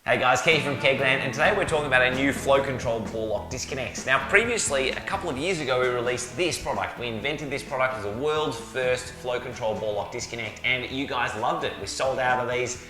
Hey guys, Keith from Kegland, and today we're talking about a new flow controlled ball lock disconnects. Now previously, a couple of years ago, we released this product. We invented this product as the world's first flow controlled ball lock disconnect, and you guys loved it. We sold out of these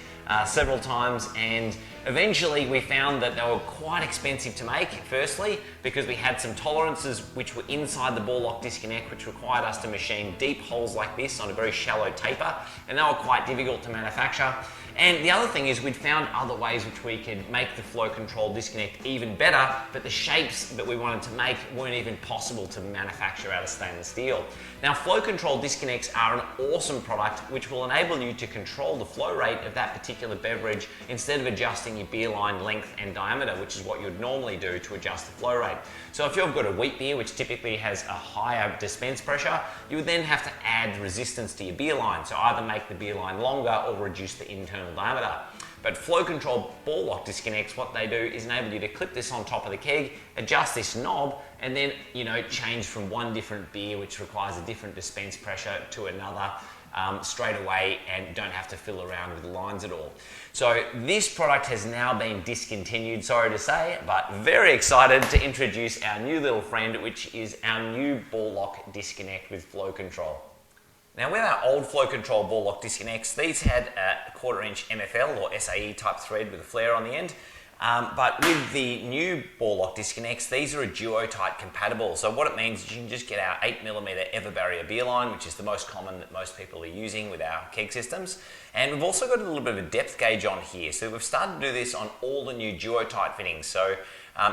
several times, and eventually we found that they were quite expensive to make, firstly, because we had some tolerances which were inside the ball lock disconnect, which required us to machine deep holes like this on a very shallow taper, and they were quite difficult to manufacture. And the other thing is we'd found other ways which we could make the flow control disconnect even better, but the shapes that we wanted to make weren't even possible to manufacture out of stainless steel. Now, flow control disconnects are an awesome product which will enable you to control the flow rate of that particular beverage instead of adjusting your beer line length and diameter, which is what you'd normally do to adjust the flow rate. So if you've got a wheat beer, which typically has a higher dispense pressure, you would then have to add resistance to your beer line. So either make the beer line longer or reduce the internal diameter. But flow control ball lock disconnects, what they do is enable you to clip this on top of the keg, adjust this knob, and then change from one different beer which requires a different dispense pressure to another straight away, and don't have to fill around with lines at all. So this product has now been discontinued, sorry to say, but very excited to introduce our new little friend, which is our new ball lock disconnect with flow control. Now, with our old flow control ball lock disconnects, these had a 1/4 inch MFL or SAE type thread with a flare on the end. But with the new ball lock disconnects, these are a Duotight compatible. So what it means is you can just get our 8mm ever barrier beer line, which is the most common that most people are using with our keg systems. And we've also got a little bit of a depth gauge on here. So we've started to do this on all the new Duotight fittings. So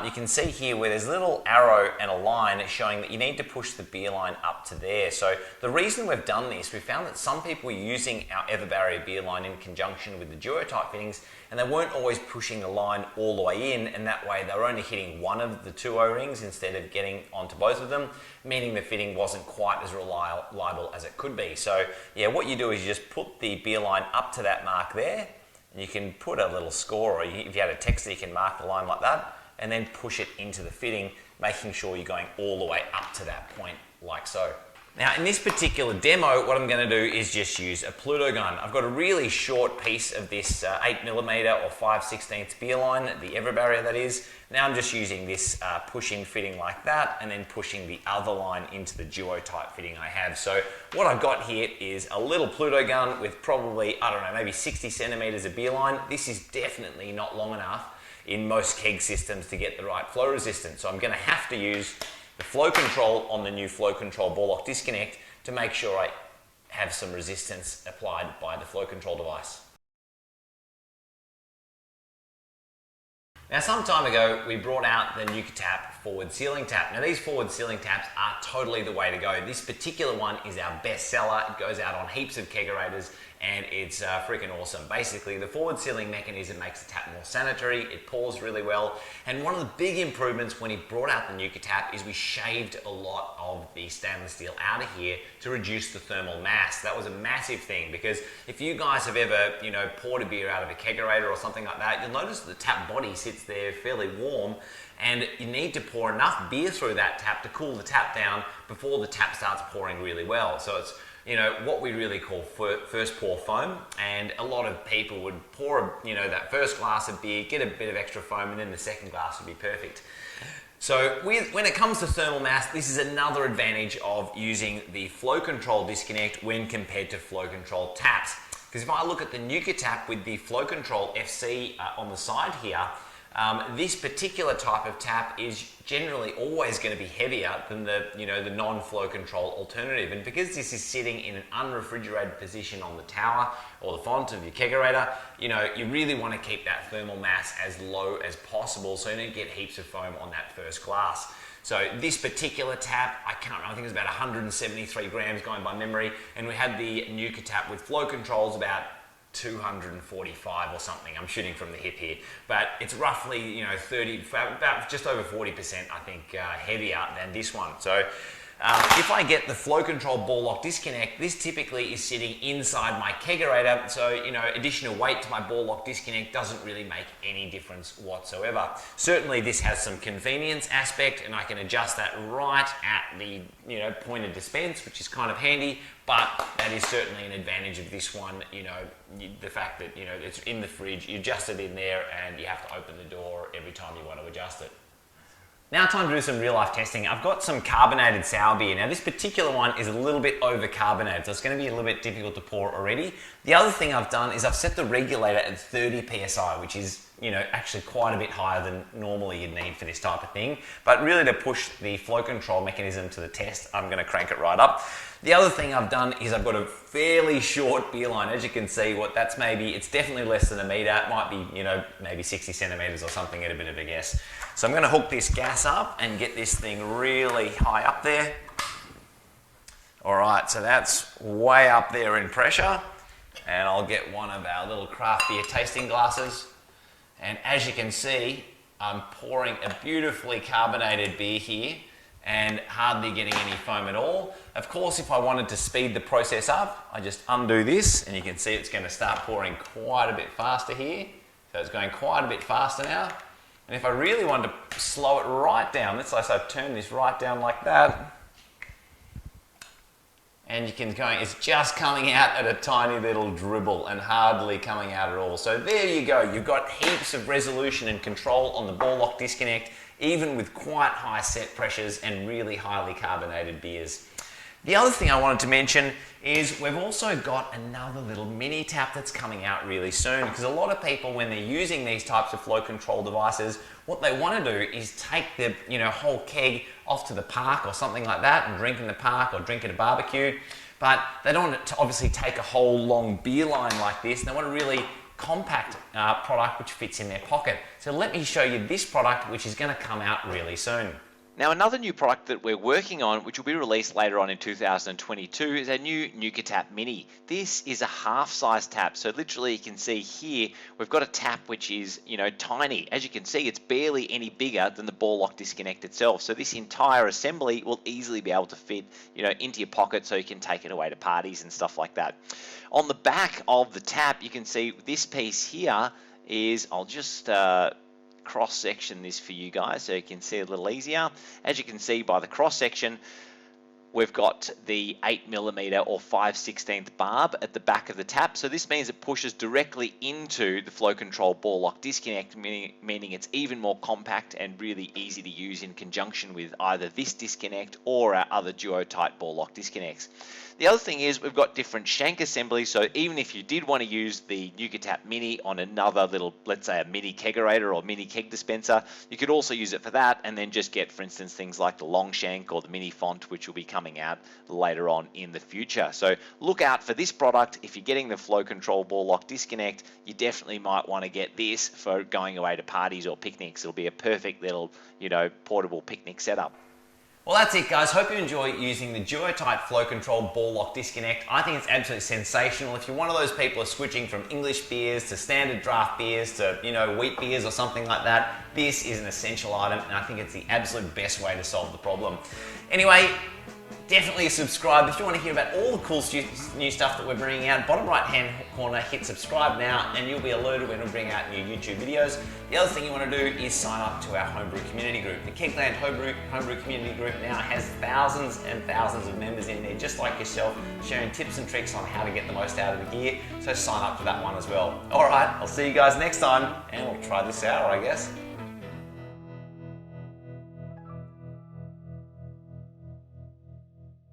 you can see here where there's a little arrow and a line showing that you need to push the beer line up to there. So the reason we've done this, we found that some people were using our ever barrier beer line in conjunction with the Duotight fittings, and they weren't always pushing the line all the way in, and that way they were only hitting one of the two O-rings instead of getting onto both of them, meaning the fitting wasn't quite as reliable as it could be. So yeah, what you do is you just put the beer line up to that mark there, and you can put a little score, or if you had a texter, you can mark the line like that, and then push it into the fitting, making sure you're going all the way up to that point, like so. Now, in this particular demo, what I'm going to do is just use a Pluto gun. I've got a really short piece of this 8mm or 5/16 beer line, the ever barrier that is. Now I'm just using this push-in fitting like that, and then pushing the other line into the Duotight fitting I have. So what I've got here is a little Pluto gun with probably, I don't know, maybe 60 centimeters of beer line. This is definitely not long enough in most keg systems to get the right flow resistance. So I'm going to have to use the flow control on the new flow control ball lock disconnect to make sure I have some resistance applied by the flow control device. Now, some time ago, we brought out the Nuka Tap forward sealing tap. Now, these forward sealing taps are totally the way to go. This particular one is our best seller. It goes out on heaps of kegerators, and it's freaking awesome. Basically, the forward sealing mechanism makes the tap more sanitary, it pours really well, and one of the big improvements when he brought out the Nuka Tap is we shaved a lot of the stainless steel out of here to reduce the thermal mass. That was a massive thing, because if you guys have ever, poured a beer out of a kegerator or something like that, you'll notice that the tap body sits there fairly warm, and you need to pour enough beer through that tap to cool the tap down before the tap starts pouring really well. So it's what we really call first pour foam, and a lot of people would pour, that first glass of beer, get a bit of extra foam, and then the second glass would be perfect. So when it comes to thermal mass, this is another advantage of using the flow control disconnect when compared to flow control taps. Because if I look at the Nuka Tap with the flow control FC on the side here, this particular type of tap is generally always going to be heavier than the non-flow control alternative. And because this is sitting in an unrefrigerated position on the tower or the font of your kegerator, you really want to keep that thermal mass as low as possible so you don't get heaps of foam on that first glass. So this particular tap, I think it was about 173 grams going by memory, and we had the Nuka Tap with flow controls about 245 or something. I'm shooting from the hip here, but it's roughly about just over 40%, I think, heavier than this one. So if I get the flow control ball lock disconnect, this typically is sitting inside my kegerator, so additional weight to my ball lock disconnect doesn't really make any difference whatsoever. Certainly this has some convenience aspect, and I can adjust that right at the point of dispense, which is kind of handy, but that is certainly an advantage of this one, the fact that it's in the fridge, you adjust it in there and you have to open the door every time you want to adjust it. Now time to do some real life testing. I've got some carbonated sour beer. Now this particular one is a little bit over carbonated, so it's going to be a little bit difficult to pour already. The other thing I've done is I've set the regulator at 30 psi, which is actually quite a bit higher than normally you'd need for this type of thing. But really to push the flow control mechanism to the test, I'm going to crank it right up. The other thing I've done is I've got a fairly short beer line. As you can see, it's definitely less than a meter. It might be, maybe 60 centimeters or something at a bit of a guess. So I'm going to hook this gas up and get this thing really high up there. All right, so that's way up there in pressure. And I'll get one of our little craft beer tasting glasses. And as you can see, I'm pouring a beautifully carbonated beer here and hardly getting any foam at all. Of course, if I wanted to speed the process up, I just undo this and you can see it's going to start pouring quite a bit faster here. So it's going quite a bit faster now. And if I really wanted to slow it right down, let's say I turn this right down like that, and it's just coming out at a tiny little dribble and hardly coming out at all. So there you go, you've got heaps of resolution and control on the ball lock disconnect, even with quite high set pressures and really highly carbonated beers. The other thing I wanted to mention is we've also got another little mini tap that's coming out really soon, because a lot of people, when they're using these types of flow control devices, what they want to do is take the whole keg off to the park or something like that and drink in the park or drink at a barbecue, but they don't want to obviously take a whole long beer line like this. They want a really compact product which fits in their pocket. So let me show you this product, which is going to come out really soon. Now, another new product that we're working on, which will be released later on in 2022, is our new Nuka Tap Mini. This is a half-size tap, so literally you can see here, we've got a tap which is, tiny. As you can see, it's barely any bigger than the ball lock disconnect itself. So this entire assembly will easily be able to fit, into your pocket, so you can take it away to parties and stuff like that. On the back of the tap, you can see this piece here is, I'll just cross section this for you guys so you can see a little easier. As you can see by the cross section, we've got the 8mm or 5/16 barb at the back of the tap. So this means it pushes directly into the flow control ball lock disconnect, meaning it's even more compact and really easy to use in conjunction with either this disconnect or our other Duotight ball lock disconnects. The other thing is we've got different shank assemblies, so even if you did want to use the Nuka Tap Mini on another little, let's say a mini kegerator or mini keg dispenser, you could also use it for that, and then just get, for instance, things like the long shank or the mini font, which will be coming out later on in the future. So look out for this product. If you're getting the flow control ball lock disconnect, you definitely might want to get this for going away to parties or picnics. It'll be a perfect little, portable picnic setup. Well, that's it, guys. Hope you enjoy using the Duotight flow control ball lock disconnect. I think it's absolutely sensational. If you're one of those people who are switching from English beers to standard draft beers to, wheat beers or something like that, this is an essential item, and I think it's the absolute best way to solve the problem. Anyway, definitely subscribe if you want to hear about all the cool new stuff that we're bringing out. Bottom right hand corner, hit subscribe now and you'll be alerted when we bring out new YouTube videos. The other thing you want to do is sign up to our homebrew community group. The Kegland homebrew community group now has thousands and thousands of members in there, just like yourself, sharing tips and tricks on how to get the most out of the gear. So sign up to that one as well. All right, I'll see you guys next time, and we'll try this out, I guess.